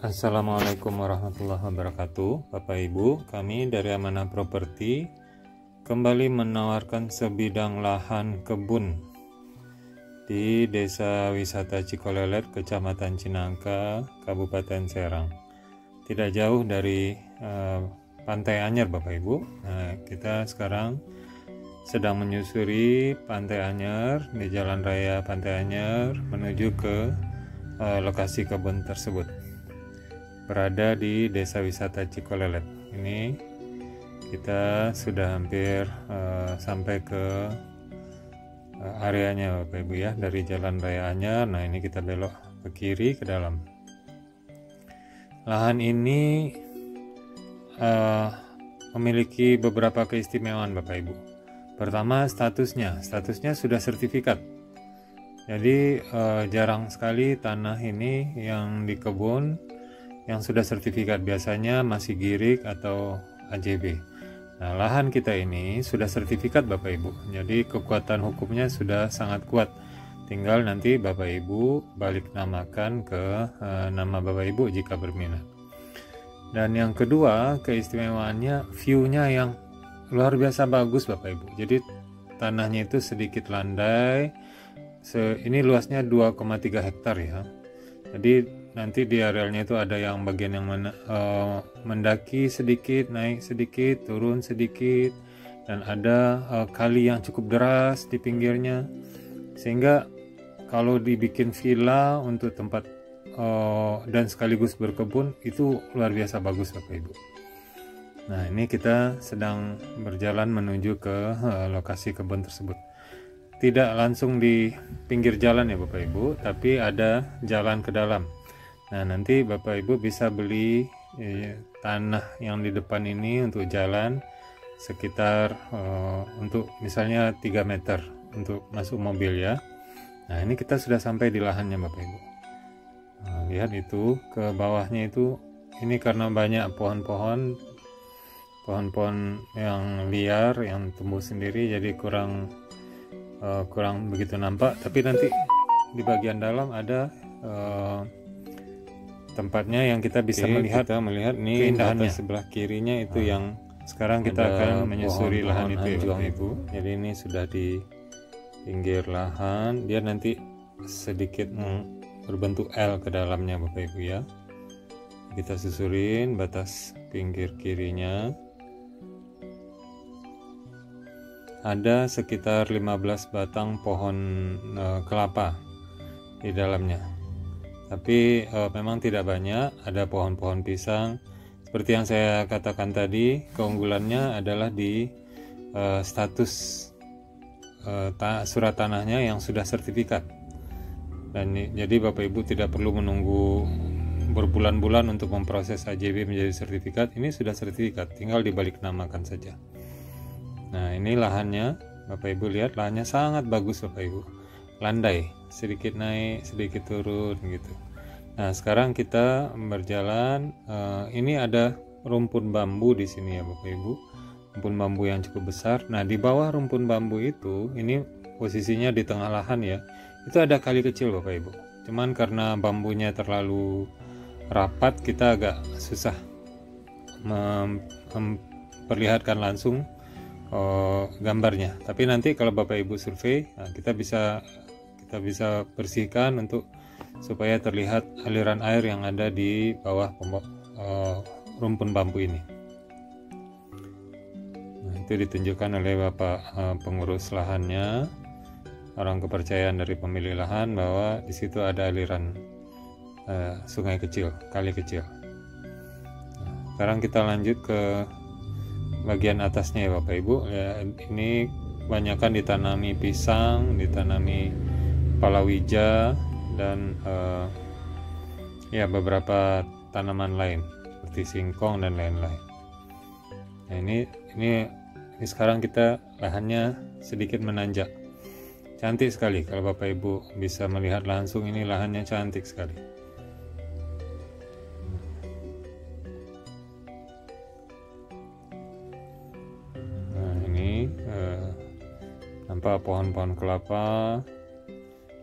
Assalamualaikum warahmatullahi wabarakatuh. Bapak Ibu, kami dari Amanah Properti kembali menawarkan sebidang lahan kebun di Desa Wisata Cikolelet, Kecamatan Cinangka, Kabupaten Serang. Tidak jauh dari Pantai Anyer, Bapak Ibu. Nah, kita sekarang sedang menyusuri Pantai Anyer di Jalan Raya Pantai Anyer menuju ke lokasi kebun tersebut. Berada di Desa Wisata Cikolelet. Ini kita sudah hampir sampai ke areanya, Bapak Ibu ya, dari Jalan Raya Anyer. Nah, ini kita belok ke kiri ke dalam. Lahan ini memiliki beberapa keistimewaan, Bapak Ibu. Pertama, statusnya sudah sertifikat. Jadi jarang sekali tanah ini yang di kebun yang sudah sertifikat, biasanya masih girik atau AJB. Nah, lahan kita ini sudah sertifikat, Bapak Ibu. Jadi kekuatan hukumnya sudah sangat kuat. Tinggal nanti Bapak Ibu balik namakan ke nama Bapak Ibu jika berminat. Dan yang kedua, keistimewaannya view-nya yang luar biasa bagus, Bapak Ibu. Jadi tanahnya itu sedikit landai. Ini luasnya 2,3 hektar ya. Jadi nanti di arealnya itu ada yang bagian yang mendaki sedikit, naik sedikit, turun sedikit, dan ada kali yang cukup deras di pinggirnya, sehingga kalau dibikin villa untuk tempat dan sekaligus berkebun itu luar biasa bagus, Bapak Ibu. Nah, ini kita sedang berjalan menuju ke lokasi kebun tersebut. Tidak langsung di pinggir jalan ya Bapak Ibu, tapi ada jalan ke dalam. Nah, nanti Bapak Ibu bisa beli tanah yang di depan ini untuk jalan sekitar untuk misalnya 3 meter untuk masuk mobil ya. Nah, ini kita sudah sampai di lahannya Bapak Ibu. Nah, lihat itu ke bawahnya itu, ini karena banyak pohon-pohon yang liar yang tumbuh sendiri, jadi kurang begitu nampak. Tapi nanti di bagian dalam ada tempatnya yang kita bisa melihat nih keindahannya. Sebelah kirinya itu yang sekarang kita akan menyusuri lahan itu ya Bapak Ibu. Jadi ini sudah di pinggir lahan, dia nanti sedikit berbentuk L ke dalamnya Bapak Ibu ya. Kita susurin batas pinggir kirinya. Ada sekitar 15 batang pohon kelapa di dalamnya. Tapi memang tidak banyak, ada pohon-pohon pisang. Seperti yang saya katakan tadi, keunggulannya adalah di status surat tanahnya yang sudah sertifikat. Dan jadi Bapak Ibu tidak perlu menunggu berbulan-bulan untuk memproses AJB menjadi sertifikat. Ini sudah sertifikat, tinggal dibalik namakan saja. Nah, ini lahannya, Bapak Ibu lihat, lahannya sangat bagus Bapak Ibu. Landai, sedikit naik, sedikit turun gitu. Nah, sekarang kita berjalan. Ini ada rumpun bambu di sini ya Bapak Ibu, rumpun bambu yang cukup besar. Nah, di bawah rumpun bambu itu, ini posisinya di tengah lahan ya, itu ada kali kecil Bapak Ibu. Cuman karena bambunya terlalu rapat, kita agak susah memperlihatkan langsung gambarnya. Tapi nanti kalau Bapak Ibu survei, nah, kita bisa bersihkan supaya terlihat aliran air yang ada di bawah rumpun bambu ini. Nah, itu ditunjukkan oleh Bapak pengurus lahannya, orang kepercayaan dari pemilik lahan, bahwa di situ ada aliran sungai kecil, kali kecil. Nah, sekarang kita lanjut ke bagian atasnya ya Bapak Ibu ya. Ini kebanyakan ditanami pisang, ditanami palawija, dan ya beberapa tanaman lain seperti singkong dan lain-lain. Nah, ini sekarang kita lahannya sedikit menanjak, cantik sekali. Kalau Bapak Ibu bisa melihat langsung, ini lahannya cantik sekali. Nah, ini nampak pohon-pohon kelapa.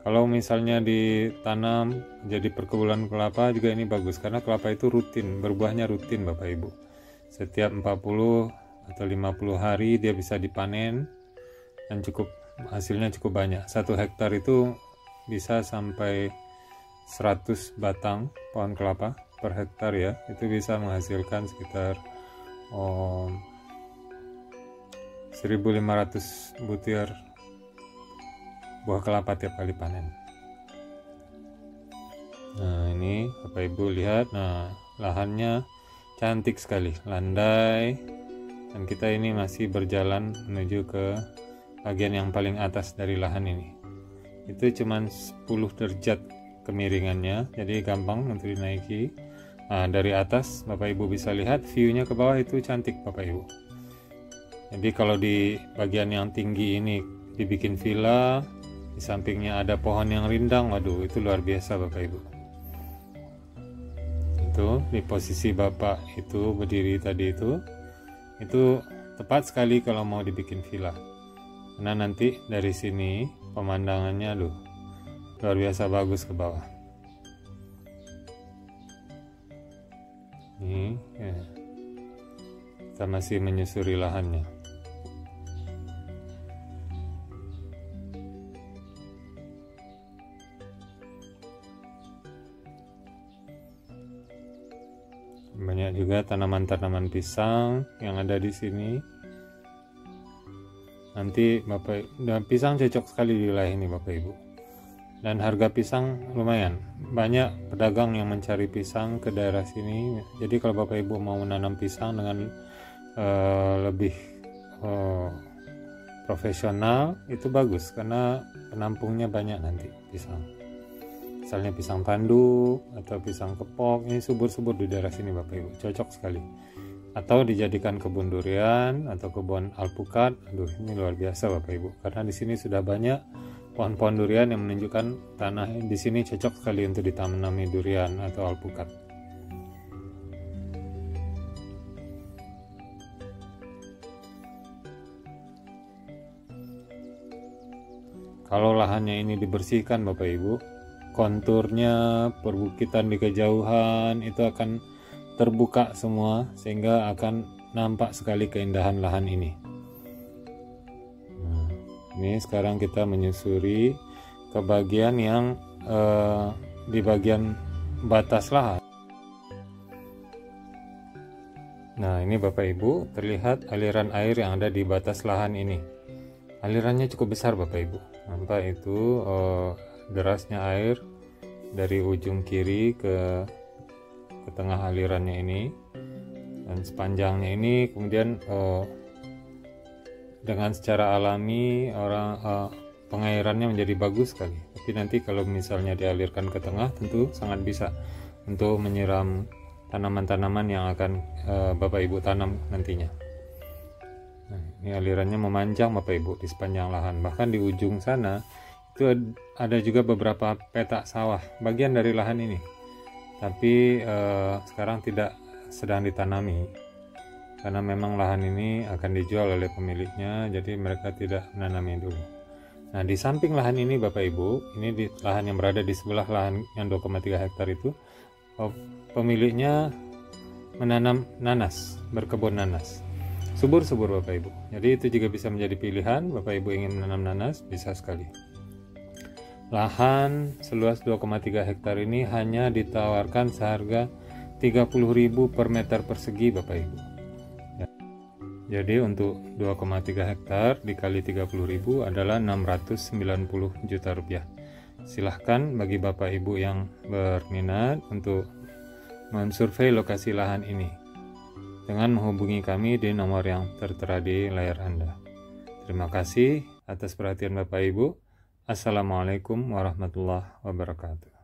Kalau misalnya ditanam jadi perkebunan kelapa juga ini bagus, karena kelapa itu rutin, berbuahnya rutin Bapak Ibu. Setiap 40 atau 50 hari dia bisa dipanen dan hasilnya cukup banyak. 1 hektar itu bisa sampai 100 batang pohon kelapa per hektar ya. Itu bisa menghasilkan sekitar 1.500 butir buah kelapa tiap kali panen. Nah, ini Bapak Ibu lihat, nah lahannya cantik sekali, landai, dan kita ini masih berjalan menuju ke bagian yang paling atas dari lahan ini. Itu cuman 10 derajat kemiringannya, jadi gampang untuk dinaiki. Nah, dari atas Bapak Ibu bisa lihat view-nya ke bawah itu cantik Bapak Ibu. Jadi kalau di bagian yang tinggi ini dibikin villa, di sampingnya ada pohon yang rindang, waduh itu luar biasa Bapak Ibu. Itu di posisi Bapak itu berdiri tadi itu tepat sekali kalau mau dibikin villa. Karena nanti dari sini pemandangannya luar biasa bagus ke bawah. Ini ya. Kita masih menyusuri lahannya. Banyak juga tanaman-tanaman pisang yang ada di sini. Nanti dan pisang cocok sekali di wilayah ini Bapak Ibu. Dan harga pisang lumayan. Banyak pedagang yang mencari pisang ke daerah sini. Jadi kalau Bapak Ibu mau menanam pisang dengan lebih profesional, itu bagus karena penampungnya banyak nanti pisang. Misalnya pisang tanduk atau pisang kepok, ini subur-subur di daerah sini Bapak Ibu, cocok sekali. Atau dijadikan kebun durian atau kebun alpukat. Aduh, ini luar biasa Bapak Ibu, karena di sini sudah banyak pohon-pohon durian yang menunjukkan tanah di sini cocok sekali untuk ditanami durian atau alpukat. Kalau lahannya ini dibersihkan Bapak Ibu, konturnya, perbukitan di kejauhan itu akan terbuka semua sehingga akan nampak sekali keindahan lahan ini. Nah, ini sekarang kita menyusuri ke bagian yang di bagian batas lahan. Nah, ini Bapak Ibu terlihat aliran air yang ada di batas lahan ini. Alirannya cukup besar Bapak Ibu. Nampak itu derasnya air dari ujung kiri ke tengah alirannya ini, dan sepanjangnya ini kemudian dengan secara alami pengairannya menjadi bagus sekali. Tapi nanti kalau misalnya dialirkan ke tengah tentu sangat bisa untuk menyiram tanaman-tanaman yang akan Bapak Ibu tanam nantinya. Nah, ini alirannya memanjang Bapak Ibu di sepanjang lahan, bahkan di ujung sana itu ada juga beberapa petak sawah bagian dari lahan ini, tapi sekarang tidak sedang ditanami karena memang lahan ini akan dijual oleh pemiliknya, jadi mereka tidak menanami dulu. Nah, di samping lahan ini Bapak Ibu, ini di lahan yang berada di sebelah lahan yang 2,3 hektar itu, pemiliknya menanam nanas, berkebun nanas, subur-subur Bapak Ibu. Jadi itu juga bisa menjadi pilihan. Bapak Ibu ingin menanam nanas, bisa sekali. Lahan seluas 2,3 hektar ini hanya ditawarkan seharga 30.000 per meter persegi Bapak Ibu. Jadi untuk 2,3 hektar dikali 30.000 adalah 690 juta rupiah. Silahkan bagi Bapak Ibu yang berminat untuk mensurvei lokasi lahan ini dengan menghubungi kami di nomor yang tertera di layar Anda. Terima kasih atas perhatian Bapak Ibu. Assalamualaikum warahmatullahi wabarakatuh.